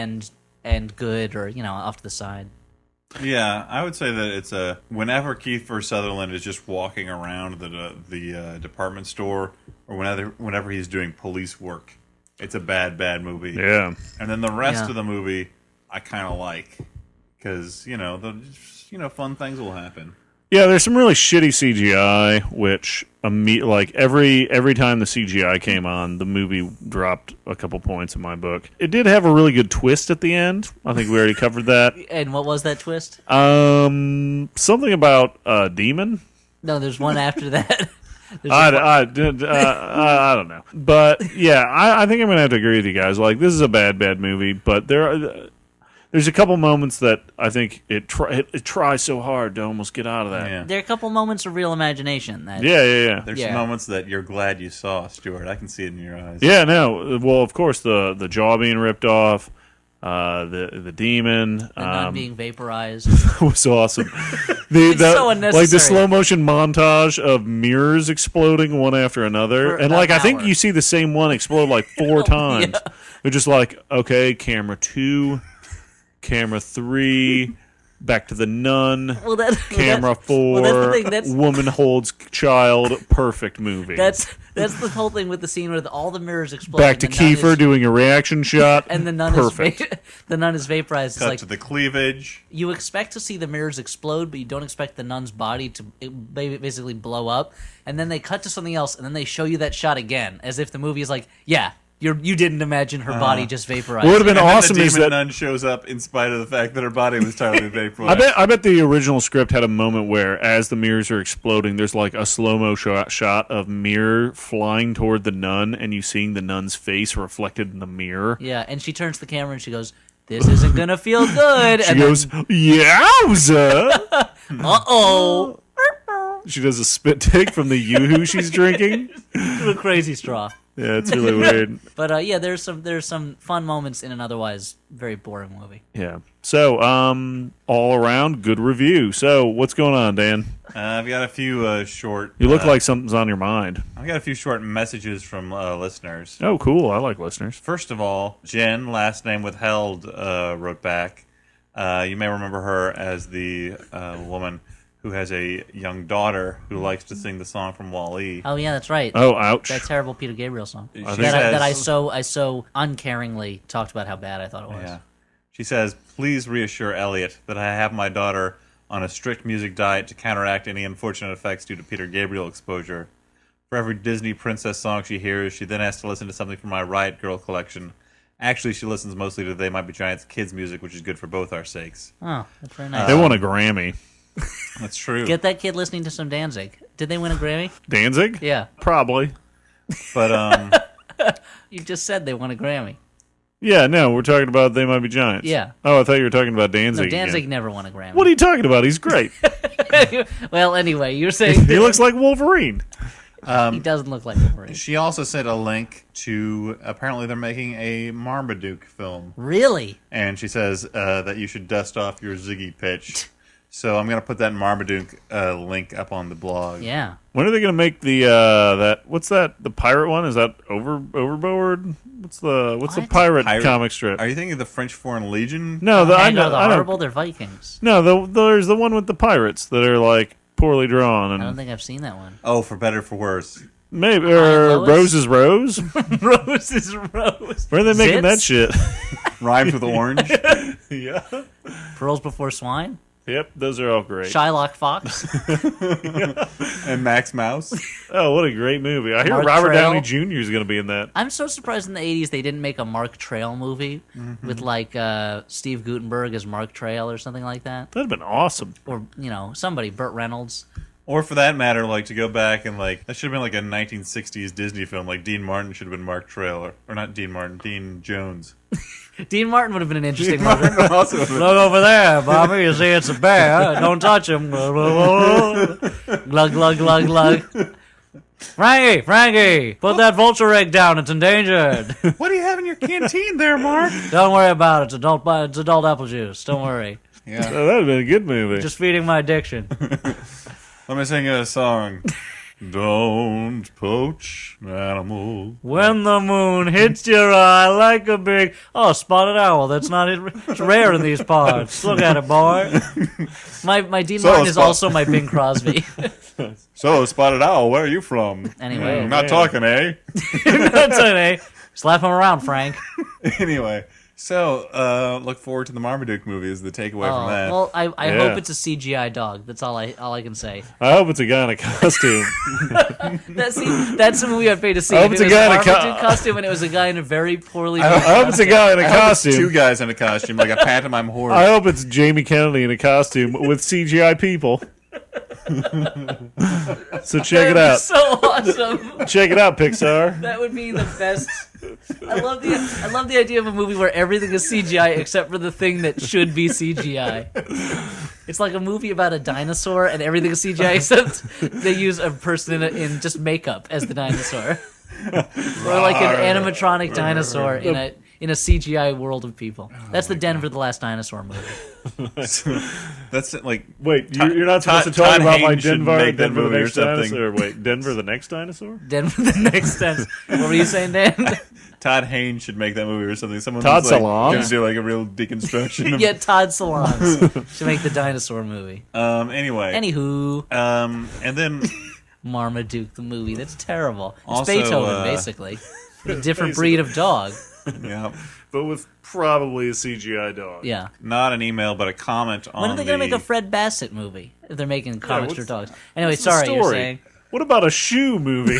and good, or off to the side. Yeah, I would say that it's whenever Kiefer Sutherland is just walking around the department store, or whenever he's doing police work, it's a bad movie. Yeah. And then the rest Yeah. of the movie, I kind of like because fun things will happen. Yeah, there's some really shitty CGI, which like every time the CGI came on, the movie dropped a couple points in my book. It did have a really good twist at the end. I think we already covered that. And what was that twist? Something about a demon. No, there's one after that. I don't know, but yeah, I think I'm gonna have to agree with you guys. Like, this is a bad movie, but there's a couple moments that I think it tries so hard to almost get out of that. Yeah. There are a couple moments of real imagination. Yeah. There's Yeah. some moments that you're glad you saw, Stuart. I can see it in your eyes. Yeah, no. Well, of course, the jaw being ripped off, the demon The nun being vaporized. was awesome. so Like unnecessary. the slow motion montage of mirrors exploding one after another, For and an like I think hour. you see the same one explode like 4 times. They're just like, okay, camera 2, camera 3, back to the nun. Well, Camera 4, well, that's the thing. That's woman holds child, perfect movie. that's the whole thing with the scene where all the mirrors explode. Back to and the nun Kiefer is- doing a reaction shot. and the nun perfect. is the nun is vaporized. It's Cut like to the cleavage. you expect to see the mirrors explode, but you don't expect the nun's body to basically blow up. And then they cut to something else, and then they show you that shot again, as if the movie is like, yeah, you didn't imagine her body just vaporized. What would have been And then awesome the is demon that nun shows up in spite of the fact that her body was totally vaporized. I bet the original script had a moment where, as the mirrors are exploding, there's like a slow-mo shot of mirror flying toward the nun, and you seeing the nun's face reflected in the mirror. Yeah, and she turns to the camera and she goes, "This isn't gonna feel good." She and goes, "Yowza!" "Uh oh." She does a spit take from the yoo-hoo she's drinking. A crazy straw. Yeah, it's really weird. But yeah, there's some fun moments in an otherwise very boring movie. Yeah. So, all around, good review. So, what's going on, Dan? I've got a few short. You look like something's on your mind. I've got a few short messages from listeners. Oh, cool. I like listeners. First of all, Jen, last name withheld, wrote back. You may remember her as the woman who has a young daughter who likes to sing the song from Wall-E. Oh yeah, that's right. Oh, ouch. That terrible Peter Gabriel song She that says- I so uncaringly talked about how bad I thought it was. Yeah. She says, please reassure Elliot that I have my daughter on a strict music diet to counteract any unfortunate effects due to Peter Gabriel exposure. For every Disney princess song she hears, she then has to listen to something from my Riot Girl collection. Actually, she listens mostly to They Might Be Giants kids music, which is good for both our sakes. Oh, that's very nice. They won a Grammy. That's true. Get that kid listening to some Danzig. Did they win a Grammy? Danzig? Yeah. Probably. But You just said they won a Grammy. Yeah, no, we're talking about They Might Be Giants. Yeah. Oh, I thought you were talking about Danzig. No, Danzig again. never won a Grammy. What are you talking about? He's great. Well, anyway, you're saying He looks like Wolverine. he doesn't look like Wolverine. she also sent a link to, apparently they're making a Marmaduke film. Really? And she says that you should dust off your Ziggy pitch. So I'm going to put that Marmaduke link up on the blog. Yeah. When are they going to make the what's that? The pirate one? Is that Overboard? What's the What? pirate Pirate- comic strip? Are you thinking of the French Foreign Legion? No, the, I And know. the I know. Horrible, they're Vikings. No, there's the one with the pirates that are like poorly drawn I don't and think I've seen that one. Oh, for better, for worse. maybe Lois? Rose is Rose. Rose is Rose. Where are they making that Zits? shit? Rhymes with orange. Yeah. Pearls Before Swine. Yep, those are all great. Shylock Fox. And Max Mouse. Oh, what a great movie! I hear Mark Robert Trail. Downey Jr. is going to be in that. I'm so surprised in the 80s they didn't make a Mark Trail movie with like Steve Guttenberg as Mark Trail or something like that. That'd have been awesome. Or, somebody, Burt Reynolds. Or for that matter, like to go back and like that should have been like a 1960s Disney film. Like Dean Martin should have been Mark Trail, or not Dean Martin, Dean Jones. Dean Martin would have been an interesting Dean movie. Martin also would have Look over there, Bobby. You see it's a bear. Don't touch him. glug, glug, glug, glug. Frankie, put that vulture egg down. It's endangered. been. What do you have in your canteen there, Mark? Don't worry about it. It's adult apple juice. Don't worry. Yeah. Oh, that'd have been a good movie. Just feeding my addiction. Let me sing you a song. Don't poach animals. When the moon hits your eye like a big spotted owl. That's not it. It's rare in these parts. Look at it, boy. My Dean Martin is also my Bing Crosby. So, Spotted Owl, where are you from? Anyway, Not talking, eh? that's it. Eh? Slap him around, Frank. Anyway, so look forward to the Marmaduke movie is the takeaway from that. Well, I Yeah. hope it's a CGI dog. That's all I can say. I hope it's a guy in a costume. That's the movie I'd pay to see. I If hope it it's a was guy in a Marmaduke costume and it was a guy in a very poorly. I hope it's a guy in a Two costume. guys in a costume, like a pantomime horse. I hope it's Jamie Kennedy in a costume with CGI people. So check it out. So awesome. Check it out, Pixar. That would be the best. I love the idea of a movie where everything is CGI except for the thing that should be CGI. It's like a movie about a dinosaur and everything is CGI except they use a person in just makeup as the dinosaur, or like an animatronic dinosaur in a CGI world of people. That's the Denver the Last Dinosaur movie. That's like Wait, you're not supposed to talk Todd about my Haynes should Denver, make that Denver the movie or next something. dinosaur. Wait, Denver the next dinosaur? Denver the next dinosaur. What were you saying, Dan? Todd Haynes should make that movie or something. Someone Todd who's, like, Solondz? gonna do like a real deconstruction. Of, Yeah, Todd Solondz should make the dinosaur movie. Anyway. Anywho, And then Marmaduke the movie. That's terrible. It's Also, Beethoven, basically. A different breed of dog. yeah, But with probably a CGI dog. Yeah. not an email, but a comment on. When are they going to make a Fred Bassett movie? If they're making comics for what's- dogs. Anyway, What's the sorry, you're story? saying. What about a shoe movie?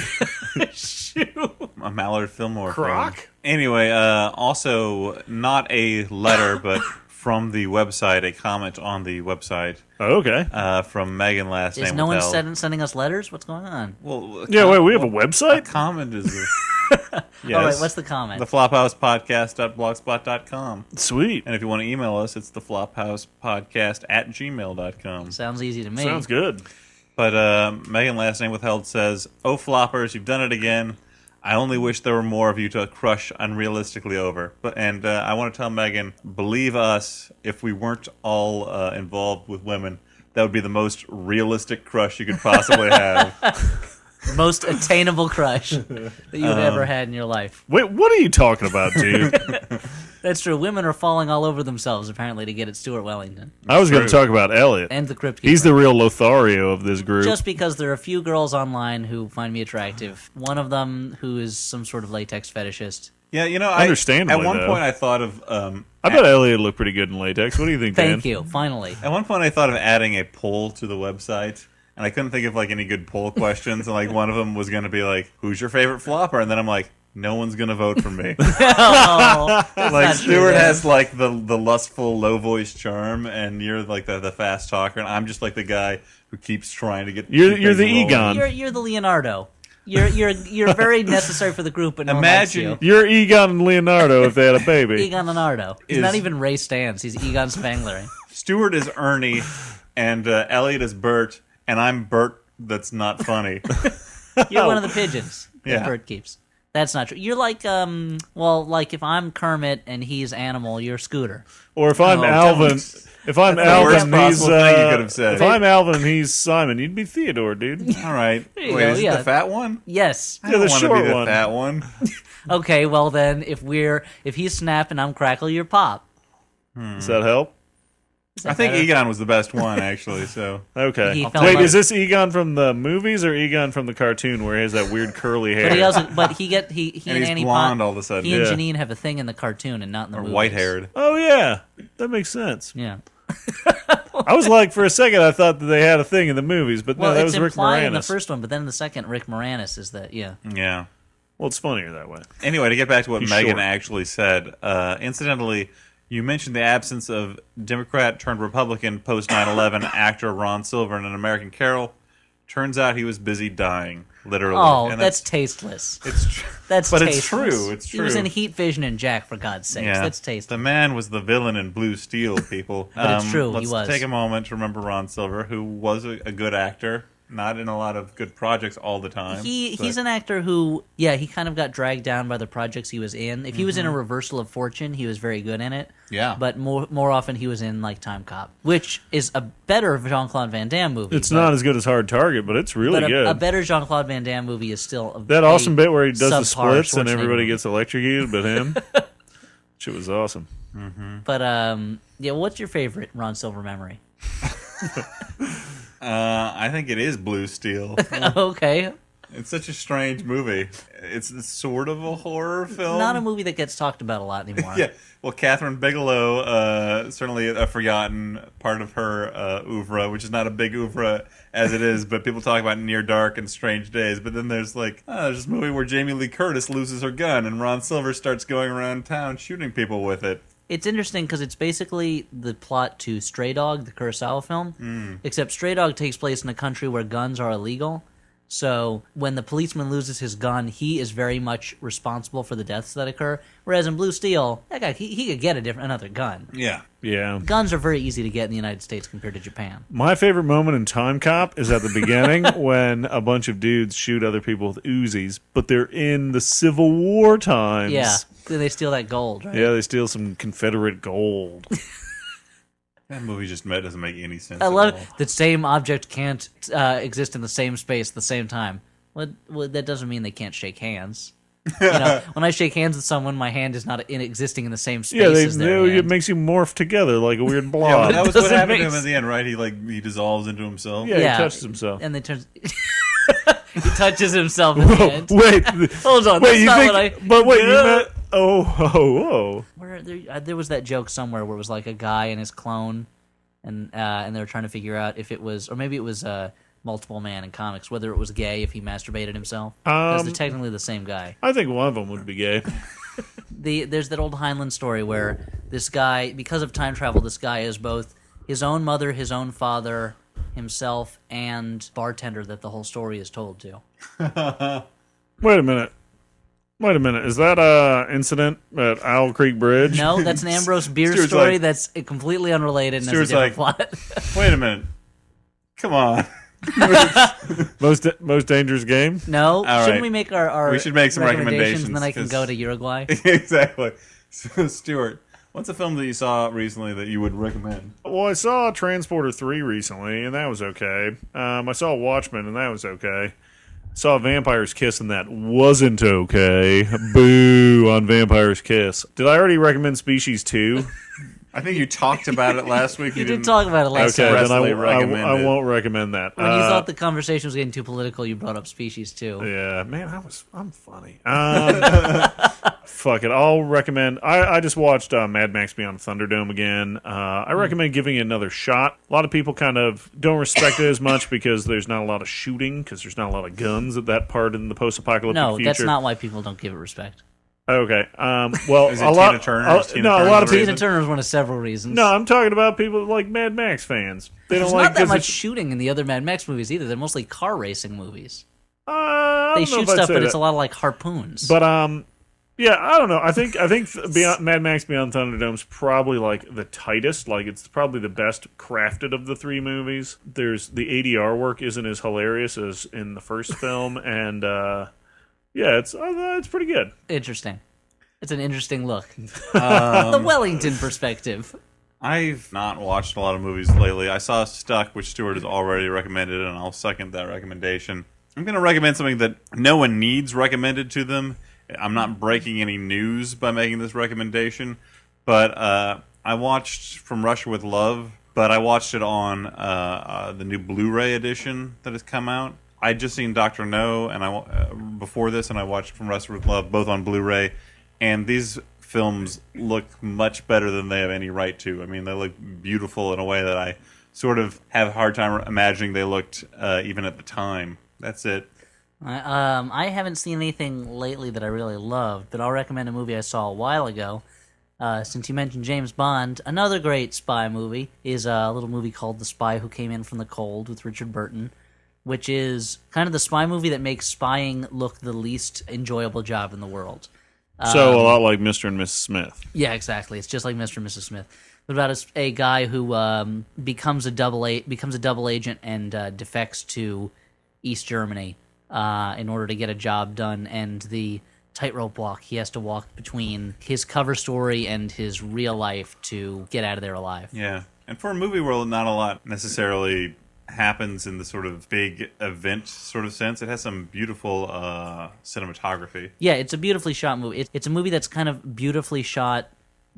a Mallard Fillmore Croc? film. Anyway, also not a letter, but from the website, a comment on the website Oh, okay. from Megan last Is name no one withheld. sending us letters? What's going on? Well, Yeah, wait, we have a A website? comment is yes. All right, what's the comment? The flophousepodcast.blogspot.com. Sweet. And if you want to email us, it's the flophousepodcast@gmail.com. Sounds easy to me. Sounds good. But Megan last name withheld says, "Oh floppers, you've done it again. I only wish there were more of you to crush unrealistically over." But I want to tell Megan, believe us, if we weren't all involved with women, that would be the most realistic crush you could possibly have. Most attainable crush that you've ever had in your life. Wait, what are you talking about, dude? That's true. Women are falling all over themselves, apparently, to get at Stuart Wellington I was going to True. talk about Elliot. and the Crypt Keeper. He's the real Lothario of this group. Just because there are a few girls online who find me attractive. One of them who is some sort of latex fetishist. Yeah, Understandably, at one though. point I thought of I bet Elliot looked pretty good in latex. What do you think, Dan? Thank you. Finally. at one point I thought of adding a poll to the website, and I couldn't think of like any good poll questions, and like one of them was going to be like, "Who's your favorite flopper?" And then I'm like, no one's going to vote for me. Oh, that's Like not true, Stuart Dan. has like the lustful low voice charm, and you're like the fast talker, and I'm just like the guy who keeps trying to get. You're keep things the rolling. Egon. You're the Leonardo. You're very necessary for the group, but no one Imagine- likes you. You're Egon and Leonardo if they had a baby. Egon Leonardo. He's Is- not even Ray Stantz. He's Egon Spangler. Stuart is Ernie, and Elliot is Bert, and I'm Bert. That's not funny. You're one of the pigeons that Yeah. Bert keeps. That's not true. You're like, like if I'm Kermit and he's Animal, you're Scooter. Or if I'm Oh, Alvin, don't. if I'm That's the worst Alvin, he's possible thing you could have said. if I'm Alvin and he's Simon, you'd be Theodore, dude. All right. you Wait, go, is it yeah. the fat one? Yes. I don't the want to short be the one. fat one. Okay. Well then, if he's Snap and I'm Crackle, you're Pop. Does that help? Is that I think better? Egon was the best one, actually. So Okay. He fell Wait, in is this Egon from the movies or Egon from the cartoon where he has that weird curly hair? But he also, he and and he's Annie blonde Pot, all of a sudden, he and Yeah. Janine have a thing in the cartoon and not in the or movies. white haired. Oh yeah, that makes sense. Yeah. I was like, for a second, I thought that they had a thing in the movies, but Well, no, that it's was Rick implied Moranis. in the first one, but then in the second, Rick Moranis is the Yeah. Well, it's funnier that way. Anyway, to get back to what He's Megan short. actually said, incidentally, you mentioned the absence of Democrat turned Republican post 9/11 actor Ron Silver in An American Carol. Turns out he was busy dying, literally. Oh, And that's tasteless. it's true. That's but tasteless. it's true. It's He was true. in Heat Vision and Jack, for God's sakes. Yeah, That's tasteless. the man was the villain in Blue Steel, people. But it's true, he Let's was. take a moment to remember Ron Silver, who was a good actor, not in a lot of good projects all the time. He's an actor who, he kind of got dragged down by the projects he was in. If he was in a Reversal of Fortune, he was very good in it. Yeah. But more often he was in like Time Cop, which is a better Jean-Claude Van Damme movie. It's but- not as good as Hard Target, but it's really but good. a better Jean-Claude Van Damme movie is still That awesome bit where he does the subpar splits and Schwarzenegger everybody movie. gets electrocuted, but him. Shit was awesome. But what's your favorite Ron Silver memory? I think it is Blue Steel. Okay, It's such a strange movie. It's sort of a horror film. not a movie that gets talked about a lot anymore. Yeah. Well, Catherine Bigelow, certainly a forgotten part of her oeuvre, which is not a big oeuvre as it is, but people talk about Near Dark and Strange Days. But then there's there's this movie where Jamie Lee Curtis loses her gun and Ron Silver starts going around town shooting people with it. It's interesting because it's basically the plot to Stray Dog, the Kurosawa film, except Stray Dog takes place in a country where guns are illegal. So when the policeman loses his gun, he is very much responsible for the deaths that occur. Whereas in Blue Steel, that guy he could get another gun. Yeah. Yeah. Guns are very easy to get in the United States compared to Japan. My favorite moment in Time Cop is at the beginning when a bunch of dudes shoot other people with Uzis, but they're in the Civil War times. Yeah, they steal that gold, right? Yeah, they steal some Confederate gold. That movie just doesn't make any sense. I at love all. the same object can't exist in the same space at the same time. Well, that doesn't mean they can't shake hands. When I shake hands with someone, my hand is not existing in the same space Yeah, as their hand. it makes you morph together like a weird Yeah, blob. well, that was what doesn't happened to make him at the end, right? He dissolves into himself. Yeah, he touches himself. and they turn. He touches himself at the end. Wait, Hold on, wait, that's you not think? what I. But wait, you meant? Oh. Where there was that joke somewhere where it was like a guy and his clone, and they were trying to figure out if it was, or maybe it was Multiple Man in comics, whether it was gay if he masturbated himself, because they're technically the same guy. I think one of them would be gay. There's that old Heinlein story where this guy, because of time travel, this guy is both his own mother, his own father, himself, and bartender that the whole story is told to. Wait a minute. Is that a incident at Owl Creek Bridge? No, that's an Ambrose Bierce Stuart's story like- that's completely unrelated and has a Stuart's different like- plot. Wait a minute. Come on. Most dangerous game? No, All shouldn't right. we make our We should make some recommendations, and then I can 'cause- go to Uruguay? Exactly. So, Stuart, what's a film that you saw recently that you would recommend? Well, I saw Transporter 3 recently, and that was okay. I saw Watchmen, and that was okay. Saw Vampire's Kiss, and that wasn't okay. Boo on Vampire's Kiss. Did I already recommend Species 2? I think you talked about it last week. You did didn't talk about it last Okay, time. then I recommend it. won't recommend that. When you thought the conversation was getting too political, you brought up Species too. Yeah, man, I'm funny. Fuck it. I'll recommend. I just watched Mad Max Beyond Thunderdome again. I recommend giving it another shot. A lot of people kind of don't respect it as much because there's not a lot of shooting, because there's not a lot of guns at that part in the post-apocalyptic No, future. that's not why people don't give it respect. Okay. Well, Is it a lot. Tina Turner? Is Tina no, a Turner lot of the people. Tina Turner is one of several reasons. No, I'm talking about people like Mad Max fans. They don't There's like not that 'cause much it's- shooting in the other Mad Max movies either. They're mostly car racing movies. I They don't know shoot if I'd stuff, say but that. it's a lot of like harpoons. But yeah, I don't know. I think Beyond, Mad Max Beyond Thunderdome's probably like the tightest. Like it's probably the best crafted of the three movies. There's the ADR work isn't as hilarious as in the first film, and yeah, it's pretty good. Interesting. It's an interesting look. The Wellington perspective. I've not watched a lot of movies lately. I saw Stuck, which Stuart has already recommended, and I'll second that recommendation. I'm going to recommend something that no one needs recommended to them. I'm not breaking any news by making this recommendation, but I watched From Russia with Love, but I watched it on the new Blu-ray edition that has come out. I'd just seen Dr. No and before this, and I watched From Russia with Love, both on Blu-ray, and these films look much better than they have any right to. I mean, they look beautiful in a way that I sort of have a hard time imagining they looked even at the time. That's it. I haven't seen anything lately that I really loved, but I'll recommend a movie I saw a while ago. Since you mentioned James Bond, another great spy movie is a little movie called The Spy Who Came In From the Cold with Richard Burton, which is kind of the spy movie that makes spying look the least enjoyable job in the world. So a lot like Mr. and Mrs. Smith. Yeah, exactly. It's just like Mr. and Mrs. Smith. It's about a guy who becomes a double agent and defects to East Germany in order to get a job done, and the tightrope walk he has to walk between his cover story and his real life to get out of there alive. Yeah. And for a movie where not a lot necessarily happens in the sort of big event sort of sense, it has some beautiful cinematography. Yeah, it's a beautifully shot movie. It's a movie that's kind of beautifully shot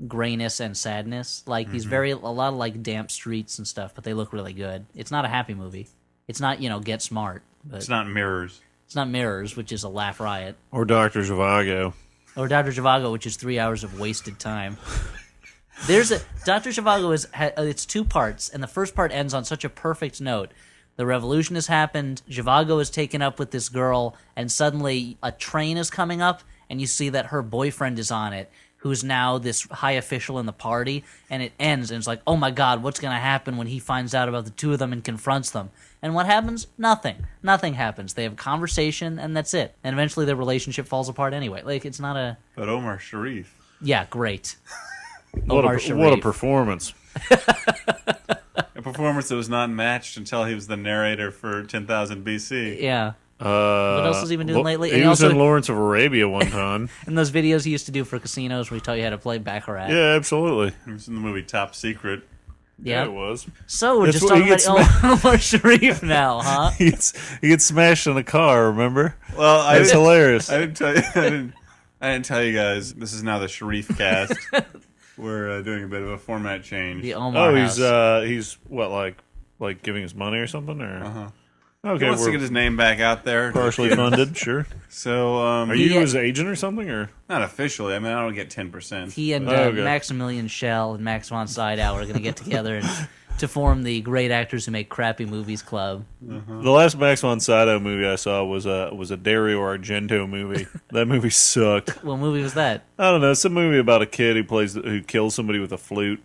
grayness and sadness. Like these a lot of like damp streets and stuff, but they look really good. It's not a happy movie. It's not, Get Smart, but It's not Mirrors. it's not Mirrors, which is a laugh riot. Or Dr. Zhivago. Or Dr. Zhivago, which is 3 hours of wasted time. Dr. Zhivago it's two parts, and the first part ends on such a perfect note. The revolution has happened, Zhivago is taken up with this girl, and suddenly a train is coming up, and you see that her boyfriend is on it, who's now this high official in the party, and it ends, and it's like, oh my god, what's going to happen when he finds out about the two of them and confronts them? And what happens? Nothing. Nothing happens. They have a conversation, and that's it. And eventually their relationship falls apart anyway. Like, it's not a... But Omar Sharif. Yeah, great. What Omar a Sharif. performance. A performance that was not matched until he was the narrator for 10,000 BC. Yeah. What else has he been doing lately? He And was also- in Lawrence of Arabia one time. And those videos he used to do for casinos where he taught you how to play Baccarat. Yeah, absolutely. He was in the movie Top Secret. Yeah. it was. So we're That's just what talking he about gets Omar Sharif now, huh? He gets smashed in a car, remember? Well, I That's hilarious. I didn't tell you. I didn't tell you guys. This is now the Sharif cast. We're doing a bit of a format change. The Omar Oh, house. he's what, like giving us money or something? Or He Okay, wants to we're get his name back out there. partially funded, sure. So, Are you his agent or something? Or not officially. I mean, I don't get 10%. He and Okay. Maximilian Schell and Max von Sydow are going to get together and to form the Great Actors Who Make Crappy Movies Club. the last Max von Sydow movie I saw was a Dario Argento movie. That movie sucked. What movie was that? I don't know. It's a movie about a kid who kills somebody with a flute.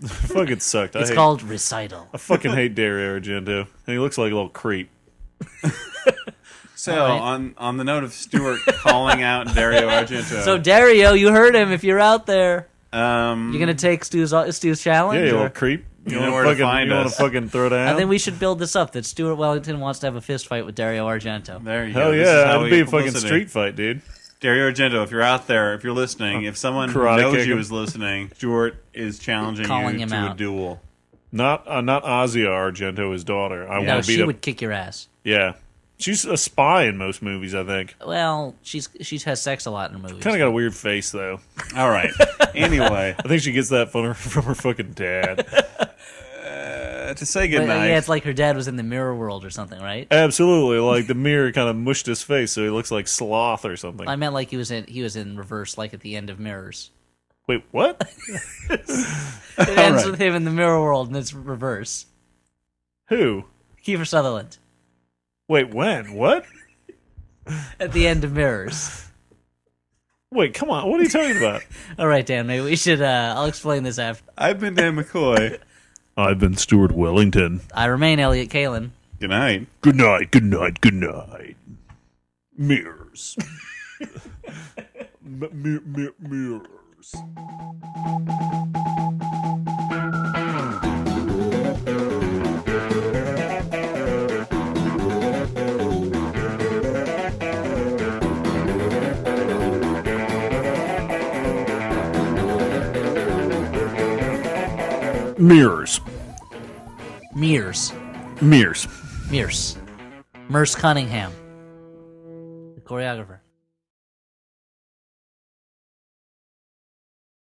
Fucking sucked. It's called Recital. I fucking hate Dario Argento. And he looks like a little creep. So, All right. on the note of Stuart calling out Dario Argento. So Dario, you heard him. If you're out there, um, you're going to take Stu's challenge? Yeah, you or- little creep. You know where to find you want us. to fucking throw down? I think we should build this up that Stuart Wellington wants to have a fist fight with Dario Argento. there you Hell go. This is yeah, how that'd we be a get fucking publicity. street fight, dude. Dario Argento, if you're out there, if you're listening, if someone who Karate knows kick you him. is listening, Stuart is challenging Calling you him to a out. duel. Not Asia Argento, his daughter. I No, want to beat she up. would kick your ass. Yeah, she's a spy in most movies. I think. Well, she has sex a lot in her movies. Kind of got a weird face though. All right. Anyway, I think she gets that from her fucking dad. to say But, goodnight. yeah, it's like her dad was in the mirror world or something, right? Absolutely, like the mirror kind of mushed his face, so he looks like Sloth or something. I meant like he was in reverse, like at the end of Mirrors. Wait, what? It ends right. with him in the mirror world, and it's reverse. Who? Kiefer Sutherland Wait, when? What? at the end of Mirrors. Wait, come on. What are you talking about? All right, Dan, maybe we should. I'll explain this after. I've been Dan McCoy. I've been Stuart Wellington. I remain Elliot Kalin. Good night. Good night, good night, good night. Mirrors. Mirrors. Mirrors. Mears. Mirrors. Mears. Merce Cunningham, the choreographer.